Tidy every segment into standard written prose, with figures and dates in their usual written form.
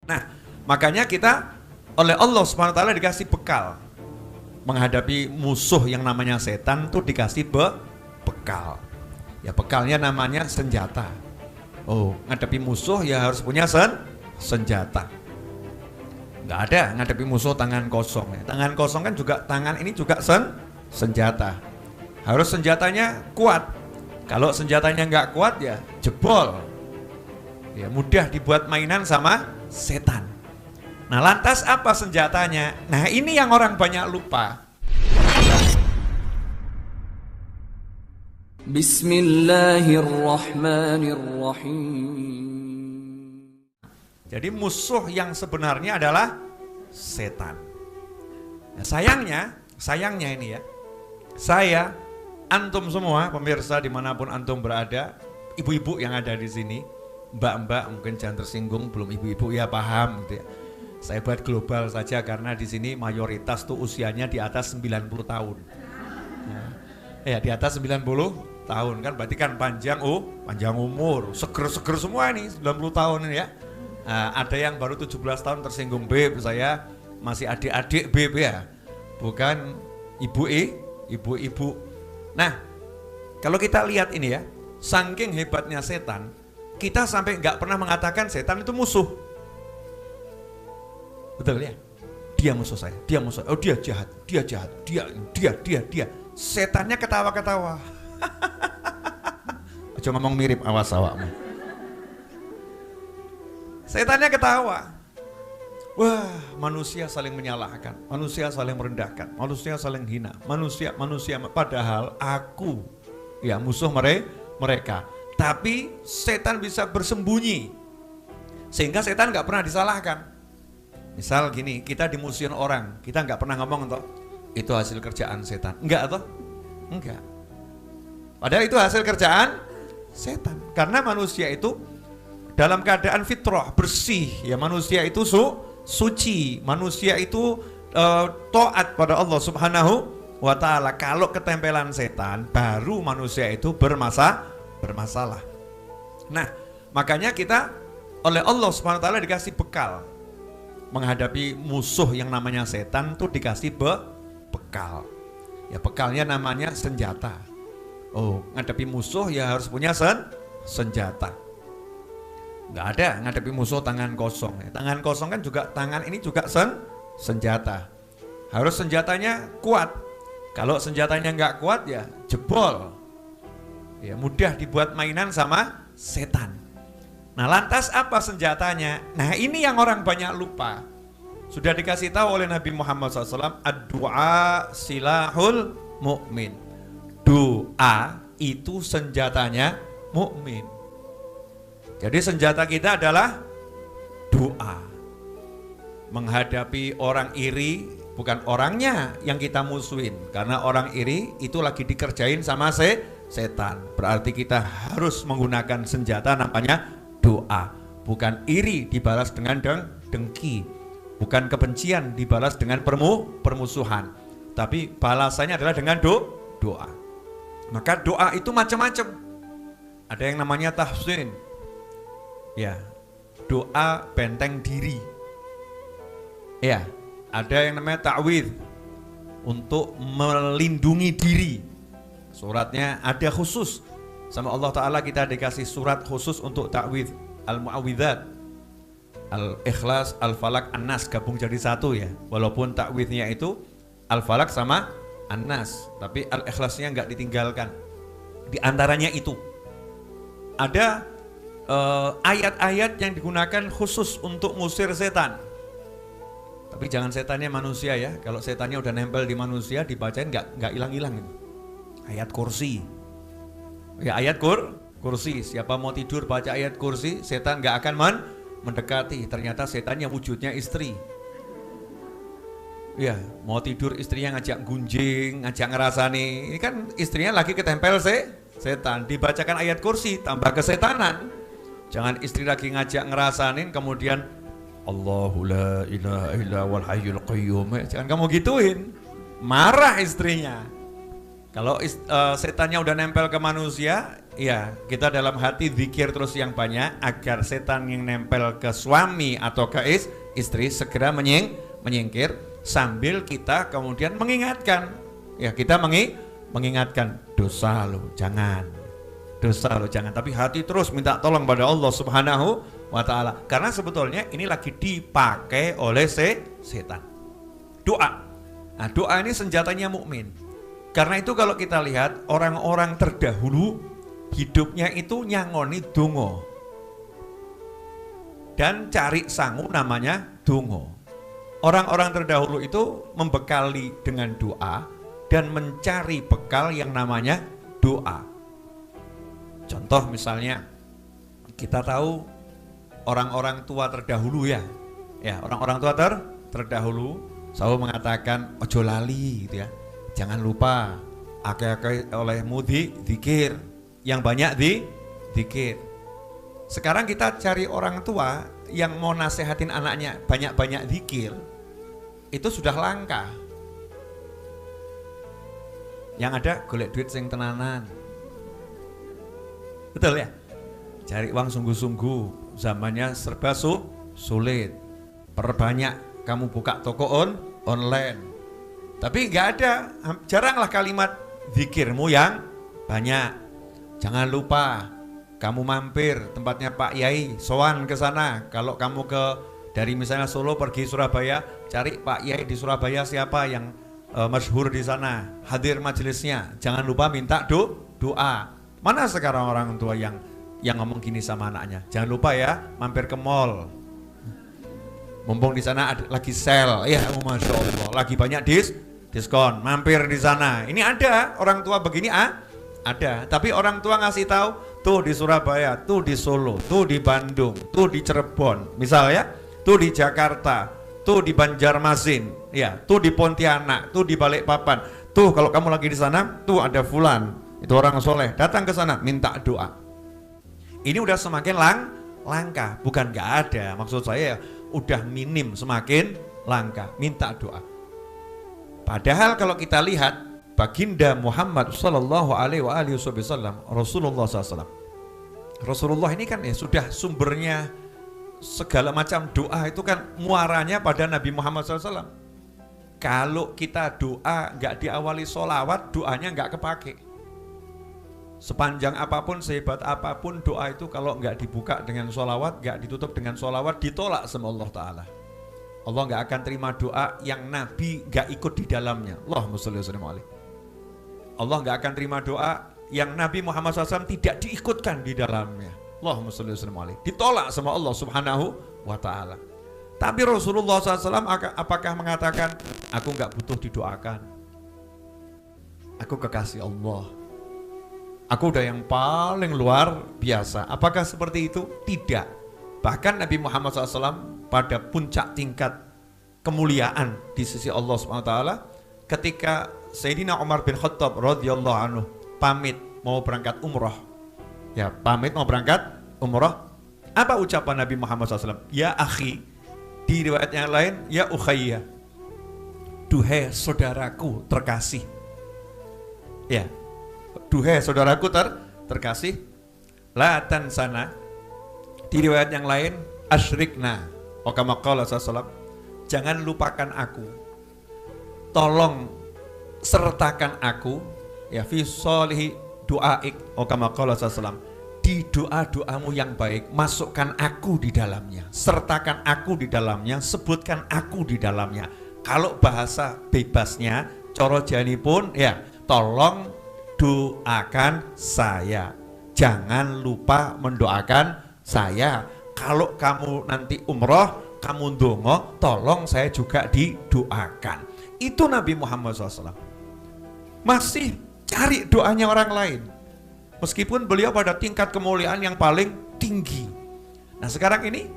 Nah, makanya kita oleh Allah Subhanahu wa taala dikasih bekal. Menghadapi musuh yang namanya setan tuh dikasih bekal. Ya bekalnya namanya senjata. Oh, ngadepi musuh ya harus punya senjata. Nggak ada ngadepi musuh tangan kosong. Tangan kosong kan juga, tangan ini juga senjata. Harus senjatanya kuat. Kalau senjatanya nggak kuat ya jebol. Ya mudah dibuat mainan sama setan. Nah lantas apa senjatanya? Nah ini yang orang banyak lupa. Bismillahirrahmanirrahim. Jadi musuh yang sebenarnya adalah setan. Nah, sayangnya ini ya, saya, antum semua pemirsa dimanapun antum berada, ibu-ibu yang ada di sini, mbak-mbak mungkin jangan tersinggung, belum ibu-ibu ya paham gitu ya. Saya buat global saja karena di sini mayoritas tuh usianya di atas 90 tahun. Ya di atas 90 tahun kan berarti kan panjang umur, seger-seger semua ini 90 tahun ini ya. Nah, ada yang baru 17 tahun tersinggung, Beb, saya masih adik-adik Beb ya. Bukan ibu-ibu. Nah, kalau kita lihat ini ya, saking hebatnya setan, kita sampai nggak pernah mengatakan setan itu musuh. Betul ya? Dia musuh saya, dia musuh. Oh dia jahat, dia. Setannya ketawa-ketawa. Cuma ngomong mirip, awas awakmu. Setannya ketawa. Wah, manusia saling menyalahkan, manusia saling merendahkan, manusia saling hina, manusia. Padahal aku, ya musuh mereka. Tapi setan bisa bersembunyi, sehingga setan nggak pernah disalahkan. Misal gini, kita dimusuhin orang, kita nggak pernah ngomong toh, itu hasil kerjaan setan. Enggak toh? Enggak. Padahal itu hasil kerjaan setan. Karena manusia itu dalam keadaan fitrah, bersih. Ya manusia itu suci. Manusia itu taat pada Allah Subhanahu wa ta'ala. Kalau ketempelan setan, baru manusia itu bermasalah. Nah, makanya kita oleh Allah Subhanahu wa ta'ala dikasih bekal. Menghadapi musuh yang namanya setan tuh dikasih bekal. Ya bekalnya namanya senjata. Oh, ngadepi musuh ya harus punya senjata. Nggak ada ngadepi musuh tangan kosong. Tangan kosong kan juga, tangan ini juga senjata. Harus senjatanya kuat. Kalau senjatanya nggak kuat ya jebol. Ya mudah dibuat mainan sama setan. Nah lantas apa senjatanya? Nah ini yang orang banyak lupa. Sudah dikasih tahu oleh Nabi Muhammad SAW, ad-du'a silahul mu'min. Doa itu senjatanya mukmin. Jadi senjata kita adalah doa. Menghadapi orang iri, bukan orangnya yang kita musuhin. Karena orang iri itu lagi dikerjain sama setan. Berarti kita harus menggunakan senjata namanya doa. Bukan iri dibalas dengan dengki, bukan kebencian dibalas dengan permusuhan, tapi balasannya adalah dengan doa. Maka doa itu macam-macam. Ada yang namanya tahsin, ya doa benteng diri. Ya ada yang namanya ta'widz, untuk melindungi diri. Suratnya ada khusus sama Allah Ta'ala, kita dikasih surat khusus untuk ta'widz, al-mu'awwidzat, al-ikhlas, al-falak, an-nas, gabung jadi satu ya. Walaupun ta'widnya itu al-falak sama an-nas, tapi al-ikhlasnya enggak ditinggalkan. Di antaranya itu ada ayat-ayat yang digunakan khusus untuk ngusir setan. Tapi jangan setannya manusia ya. Kalau setannya udah nempel di manusia, dibacain enggak hilang-hilang itu. Ayat kursi. Ya ayat kursi. Siapa mau tidur baca ayat kursi, setan enggak akan mendekati. Ternyata setannya wujudnya istri. Ya, mau tidur istrinya ngajak gunjing, ngajak ngerasani. Ini kan istrinya lagi ketempel setan. Dibacakan ayat kursi, tambah kesetanan. Jangan istri lagi ngajak ngerasanin kemudian Allahu la ilaha illa wal hayyul qayyum. Jangan kamu gituin. Marah istrinya. Kalau setannya udah nempel ke manusia, ya kita dalam hati zikir terus yang banyak agar setan yang nempel ke suami atau ke istri segera menyingkir, sambil kita kemudian mengingatkan. Ya, kita mengingatkan, dosa lo jangan, tapi hati terus minta tolong pada Allah Subhanahu wa ta'ala, karena sebetulnya ini lagi dipakai oleh setan. Doa. Nah, doa ini senjatanya mukmin. Karena itu kalau kita lihat orang-orang terdahulu hidupnya itu nyangoni dongo dan cari sangu namanya dongo. Orang-orang terdahulu itu membekali dengan doa dan mencari bekal yang namanya doa. Contoh misalnya kita tahu orang-orang tua terdahulu ya orang-orang tua terdahulu selalu mengatakan ojo lali gitu ya. Jangan lupa akeh-akeh olehmu zikir, yang banyak zikir. Sekarang kita cari orang tua yang mau nasehatin anaknya banyak-banyak zikir, itu sudah langka. Yang ada golek duit sing tenanan. Betul ya? Cari uang sungguh-sungguh, zamannya serba sulit. Perbanyak kamu buka toko online. Tapi nggak ada, jaranglah kalimat zikirmu yang banyak. Jangan lupa kamu mampir tempatnya Pak Yai, sowan ke sana. Kalau kamu dari misalnya Solo pergi Surabaya, cari Pak Yai di Surabaya siapa yang masyhur di sana, hadir majelisnya. Jangan lupa minta doa. Mana sekarang orang tua yang ngomong gini sama anaknya? Jangan lupa ya, mampir ke mall. Mumpung di sana lagi sale, ya masya Allah, lagi banyak diskon, mampir di sana. Ini ada orang tua begini ada. Tapi orang tua ngasih tahu, tuh di Surabaya, tuh di Solo, tuh di Bandung, tuh di Cirebon, misalnya, tuh di Jakarta, tuh di Banjarmasin, ya, tuh di Pontianak, tuh di Balikpapan. Tuh kalau kamu lagi di sana, tuh ada fulan, itu orang soleh, datang ke sana minta doa. Ini udah semakin langka, bukan nggak ada. Maksud saya udah minim, semakin langka, minta doa. Padahal kalau kita lihat baginda Muhammad sallallahu alaihi wasallam, Rasulullah SAW. Rasulullah ini kan ya sudah sumbernya segala macam doa itu kan muaranya pada Nabi Muhammad SAW. Kalau kita doa nggak diawali sholawat, doanya nggak kepake. Sepanjang apapun, sehebat apapun doa itu kalau nggak dibuka dengan sholawat, nggak ditutup dengan sholawat, ditolak sama Allah Ta'ala. Allah nggak akan terima doa yang Nabi nggak ikut di dalamnya. Allahumma sholli wa sallim alaihi. Allah nggak akan terima doa yang Nabi Muhammad SAW tidak diikutkan di dalamnya. Allahumma sholli wa sallim alaihi. Ditolak sama Allah Subhanahu wa Ta'ala. Tapi Rasulullah SAW apakah mengatakan, aku nggak butuh didoakan, aku kekasih Allah, aku udah yang paling luar biasa? Apakah seperti itu? Tidak. Bahkan Nabi Muhammad SAW pada puncak tingkat kemuliaan di sisi Allah SWT, ketika Sayyidina Umar bin Khattab radhiyallahu anhu pamit mau berangkat umrah, apa ucapan Nabi Muhammad SAW? Ya akhi, di riwayat yang lain ya ukhayya, duhai saudaraku terkasih. Ya, duhai saudaraku terkasih. La tansana, di riwayat yang lain asyrikna, kama qala sallallahu, jangan lupakan aku, tolong sertakan aku ya fi sholihi duaik, kama qala sallallahu, di doa-doamu yang baik masukkan aku di dalamnya, sertakan aku di dalamnya, sebutkan aku di dalamnya. Kalau bahasa bebasnya coro janipun ya, tolong doakan saya, jangan lupa mendoakan saya. Kalau kamu nanti umroh, kamu ndonga, tolong saya juga didoakan. Itu Nabi Muhammad SAW. Masih cari doanya orang lain, meskipun beliau pada tingkat kemuliaan yang paling tinggi. Nah sekarang ini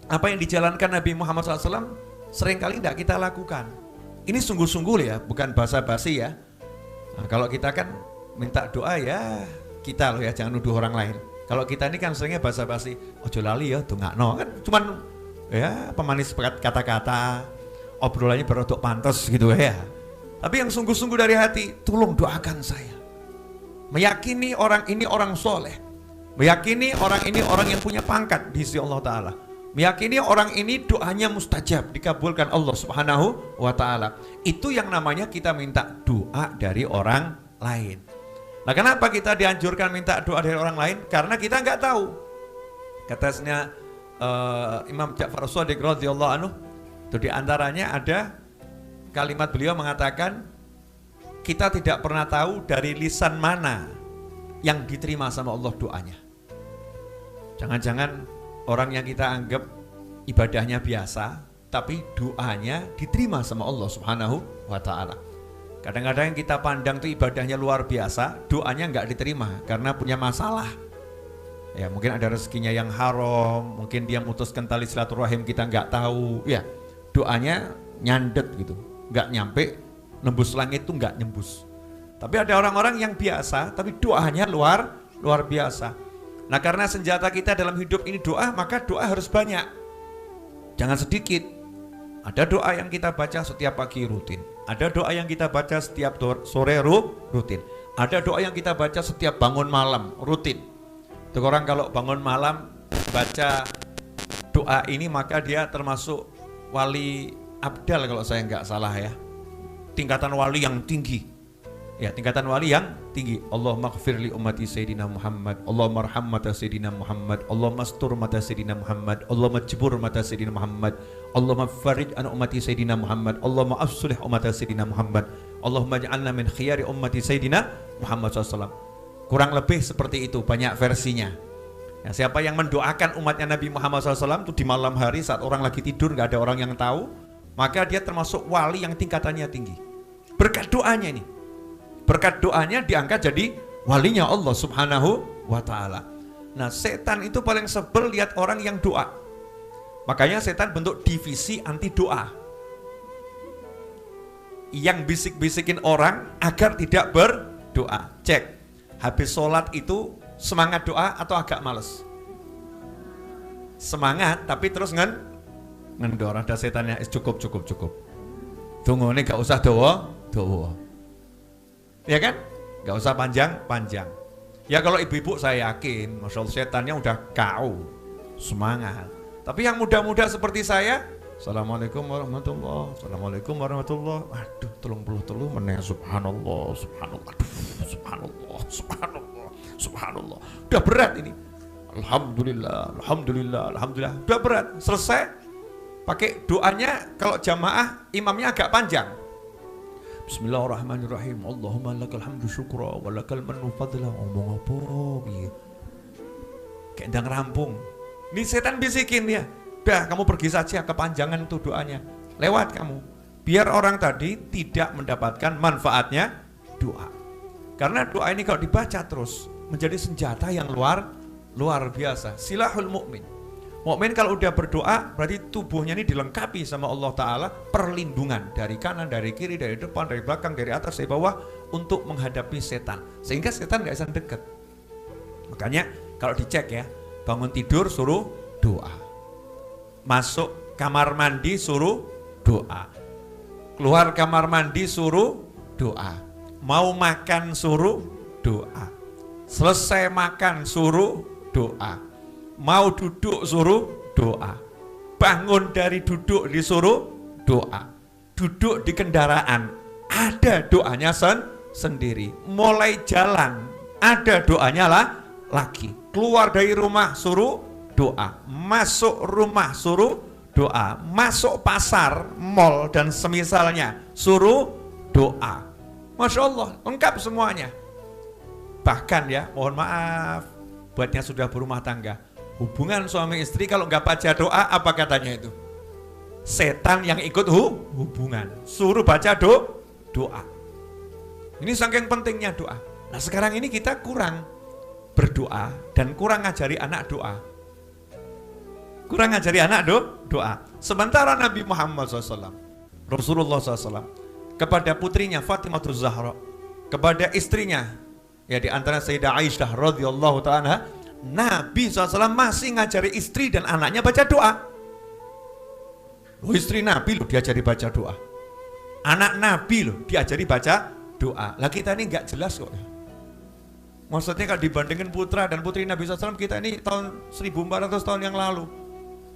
apa yang dijalankan Nabi Muhammad SAW seringkali tidak kita lakukan. Ini sungguh-sungguh ya, bukan basa-basi ya. Nah, kalau kita kan minta doa ya kita loh ya, jangan nuduh orang lain. Kalau kita ini kan seringnya basa-basi, ojo lali ya dongakno, kan cuman ya pemanis kata-kata, obrolannya berodok pantas gitu ya. Tapi yang sungguh-sungguh dari hati, tolong doakan saya. meyakini orang ini orang soleh, meyakini orang ini orang yang punya pangkat di sisi Allah Ta'ala, meyakini orang ini doanya mustajab, dikabulkan Allah Subhanahu wa Ta'ala. Itu yang namanya kita minta doa dari orang lain. Nah, kenapa kita dianjurkan minta doa dari orang lain? Karena kita nggak tahu. Katanya Imam Ja'far Shadiq radhiyallahu anhu, itu diantaranya ada kalimat beliau mengatakan, kita tidak pernah tahu dari lisan mana yang diterima sama Allah doanya. Jangan-jangan orang yang kita anggap ibadahnya biasa, tapi doanya diterima sama Allah Subhanahu wa Ta'ala. Kadang-kadang yang kita pandang tuh ibadahnya luar biasa, doanya nggak diterima karena punya masalah. Ya, mungkin ada rezekinya yang haram, mungkin dia mutuskan tali silaturahim kita nggak tahu. Ya, doanya nyandet gitu, nggak nyampe, nembus langit tuh nggak nyembus. Tapi ada orang-orang yang biasa, tapi doanya luar biasa. Nah, karena senjata kita dalam hidup ini doa, maka doa harus banyak, jangan sedikit. Ada doa yang kita baca setiap pagi rutin, ada doa yang kita baca setiap sore rutin, ada doa yang kita baca setiap bangun malam rutin. Itu orang kalau bangun malam baca doa ini maka dia termasuk wali abdal kalau saya nggak salah ya, tingkatan wali yang tinggi. Ya, tingkatan wali yang tinggi. Allahumma ighfir li ummati sayyidina Muhammad, Allahumma arham mata sayyidina Muhammad, Allahumma astur mata sayyidina Muhammad, Allahumma jibur mata sayyidina Muhammad, Allahumma farij an ummati sayyidina Muhammad, Allahumma afsulih ummata sayyidina Muhammad, Allahumma ja'alna min khiyari ummati sayyidina Muhammad SAW. Kurang lebih seperti itu, banyak versinya. Ya, siapa yang mendoakan umatnya Nabi Muhammad SAW itu di malam hari saat orang lagi tidur, nggak ada orang yang tahu, maka dia termasuk wali yang tingkatannya tinggi. Berkat doanya ini. Berkat doanya diangkat jadi walinya Allah Subhanahu wa Ta'ala. Nah, setan itu paling sebel lihat orang yang doa. Makanya setan bentuk divisi anti doa, yang bisik-bisikin orang agar tidak berdoa. Cek, habis sholat itu semangat doa atau agak males? Semangat, tapi terus ngendor. Ada setannya, cukup. Tunggu nih, gak usah doa. Ya kan? Gak usah panjang. Ya kalau ibu-ibu saya yakin, masya Allah setannya udah kau semangat. Tapi yang muda-muda seperti saya, Assalamualaikum warahmatullah, Assalamualaikum warahmatullah. Aduh, tolong meneh, subhanallah. Aduh, subhanallah. Udah berat ini. Alhamdulillah. Udah berat. Selesai. Pakai doanya kalau jamaah imamnya agak panjang. Bismillahirrahmanirrahim. Allahumma lakal hamdu syukra wa lakal mannu fadla. Ngomong apa gitu. Kayak ndang rampung. Ini setan bisikin dia. Udah, kamu pergi saja, kepanjangan itu doanya. Lewat kamu. Biar orang tadi tidak mendapatkan manfaatnya doa. Karena doa ini kalau dibaca terus menjadi senjata yang luar biasa. Silahul mukmin. Mukmin kalau udah berdoa berarti tubuhnya ini dilengkapi sama Allah Ta'ala perlindungan dari kanan, dari kiri, dari depan, dari belakang, dari atas, dari bawah untuk menghadapi setan. Sehingga setan gak bisa deket. Makanya kalau dicek ya, bangun tidur suruh doa, masuk kamar mandi suruh doa, keluar kamar mandi suruh doa, mau makan suruh doa, selesai makan suruh doa, mau duduk suruh doa, bangun dari duduk disuruh doa, duduk di kendaraan ada doanya sendiri, mulai jalan ada doanya lagi, keluar dari rumah suruh doa, masuk rumah suruh doa, masuk pasar, mall dan semisalnya suruh doa. Masya Allah, lengkap semuanya. Bahkan ya, mohon maaf buatnya sudah berumah tangga, hubungan suami istri kalau nggak baca doa, apa katanya itu? Setan yang ikut hubungan, suruh baca doa. Ini saking pentingnya doa. Nah sekarang ini kita kurang berdoa dan kurang ngajari anak doa. Doa. Sementara Nabi Muhammad SAW, Rasulullah SAW, kepada putrinya Fatimah Zahra, kepada istrinya, ya di antara Sayyidah Aisyah radhiyallahu ta'ala, Nabi SAW masih ngajari istri dan anaknya baca doa. Istri Nabi loh diajari baca doa, anak Nabi loh diajari baca doa. Lah kita ini nggak jelas kok. Maksudnya kalau dibandingin putra dan putri Nabi SAW, kita ini tahun 1400 tahun yang lalu.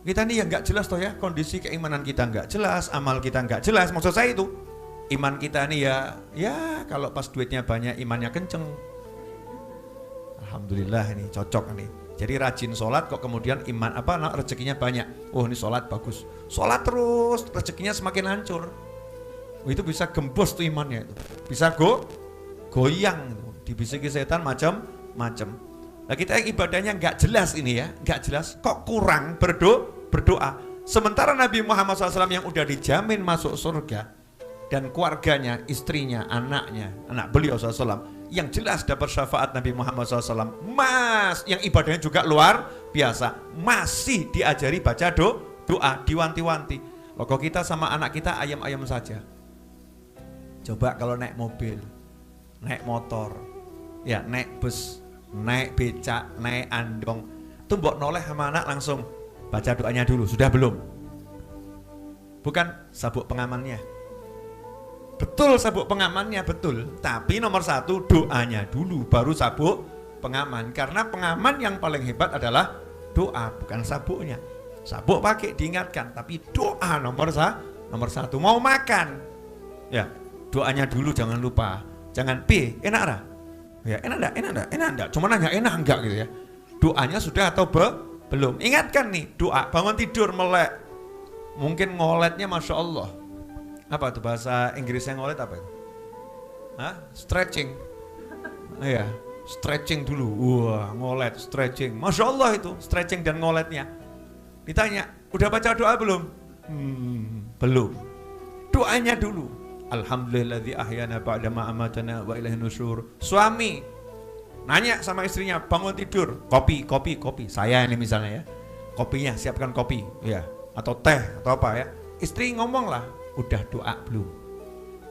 Kita ini ya nggak jelas toh ya, kondisi keimanan kita nggak jelas, amal kita nggak jelas. Maksud saya itu, iman kita ini ya kalau pas duitnya banyak, imannya kenceng. Alhamdulillah ini cocok nih. Jadi rajin sholat kok kemudian iman rezekinya banyak. Oh ini sholat bagus. Sholat terus rezekinya semakin hancur. Itu bisa gembos tuh imannya itu. Bisa goyang itu. Dibisiki setan macam-macam. Nah kita yang ibadahnya nggak jelas ini ya, nggak jelas. Kok kurang berdoa. Sementara Nabi Muhammad SAW yang udah dijamin masuk surga dan keluarganya, istrinya, anaknya, anak beliau SAW yang jelas dapat syafaat Nabi Muhammad SAW, yang ibadahnya juga luar biasa, masih diajari baca doa, diwanti-wanti. Loh kok kita sama anak kita ayam-ayam saja. Coba kalau naik mobil, naik motor, ya naik bus, naik becak, naik andong, tuh mbok noleh sama anak langsung baca doanya dulu, sudah belum? Bukan sabuk pengamannya. Betul sabuk pengamannya, betul. Tapi nomor satu doanya dulu, baru sabuk pengaman. Karena pengaman yang paling hebat adalah doa, bukan sabuknya. Sabuk pakai diingatkan, tapi doa nomor satu. Mau makan, ya doanya dulu jangan lupa. Jangan enak dah. Ya enak enggak. Cuma nanya enak enggak gitu ya. Doanya sudah atau belum? Ingatkan nih doa, bangun tidur melek. Mungkin ngoletnya Masya Allah. Apa itu bahasa Inggrisnya ngolet apa itu? Stretching. Iya, stretching dulu. Wah, ngolet, stretching. Masya Allah itu, stretching dan ngoletnya. Ditanya, udah baca doa belum? Belum. Doanya dulu. Alhamdulilladzi ahyana ba'dama amatana wa ilaihin nusyur. Suami nanya sama istrinya, bangun tidur, kopi. Saya ini misalnya ya. Kopinya, siapkan kopi, ya. Atau teh atau apa ya. Istri ngomong lah, udah doa belum?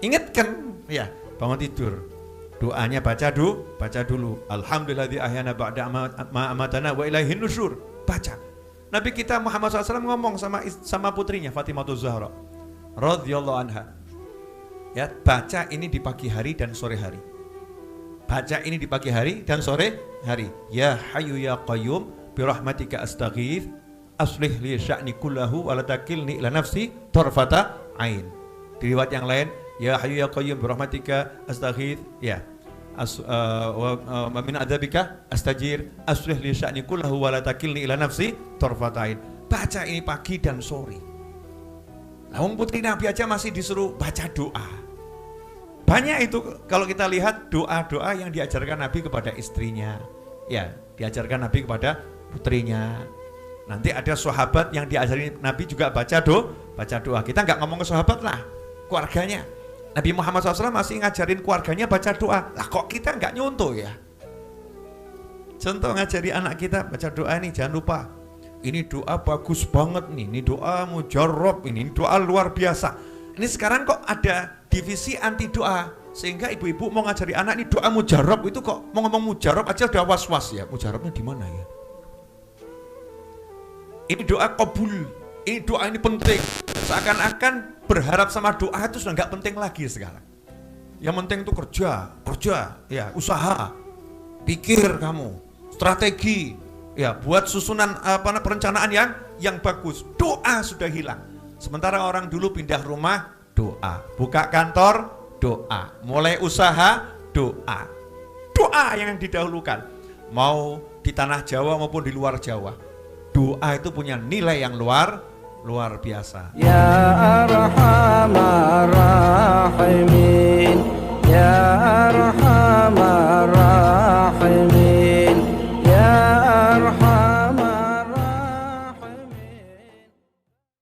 Ingatkan, ya, bangun tidur. Doanya baca dulu. Alhamdulilladzi ahyana ba'dama amatana wa ilaihin nusyur. Baca. Nabi kita Muhammad SAW ngomong sama putrinya Fatimah Zahra radhiyallahu anha. Ya, baca ini di pagi hari dan sore hari. Baca ini di pagi hari dan sore hari. Ya Hayyu ya Qayyum bi rahmatika astaghits aslih li sya'ni kullahu wa la takilni ila nafsi tarfata ain. Di riwayat yang lain, ya Hayyu ya Qayyum bi rahmatika astaghits ya wa min adzabika astajir aslih li sya'ni kullahu wa la takilni ila nafsi tarfata ain. Baca ini pagi dan sore. Wong putri Nabi aja masih disuruh baca doa. Banyak itu kalau kita lihat doa-doa yang diajarkan Nabi kepada istrinya, ya diajarkan Nabi kepada putrinya. Nanti ada sahabat yang diajarin Nabi juga baca doa. Kita nggak ngomong ke sahabat lah, keluarganya. Nabi Muhammad SAW masih ngajarin keluarganya baca doa. Lah kok kita nggak nyontoh ya? Contoh ngajari anak kita baca doa ini, jangan lupa. Ini doa bagus banget nih, ini doa mujarrab, ini doa luar biasa. Ini sekarang kok ada divisi anti doa, sehingga ibu-ibu mau ngajari anak ini doa mujarrab, itu kok mau ngomong mujarrab aja udah was-was ya. Mujarrabnya di mana ya? Ini doa qabul, ini doa ini penting. Seakan-akan berharap sama doa itu sudah nggak penting lagi sekarang. Yang penting itu kerja, ya usaha, pikir kamu, strategi, ya buat susunan perencanaan yang bagus. Doa sudah hilang. Sementara orang dulu pindah rumah, doa. Buka kantor, doa. Mulai usaha, doa. Doa yang didahulukan. Mau di tanah Jawa maupun di luar Jawa. Doa itu punya nilai yang luar biasa. Ya Arhamar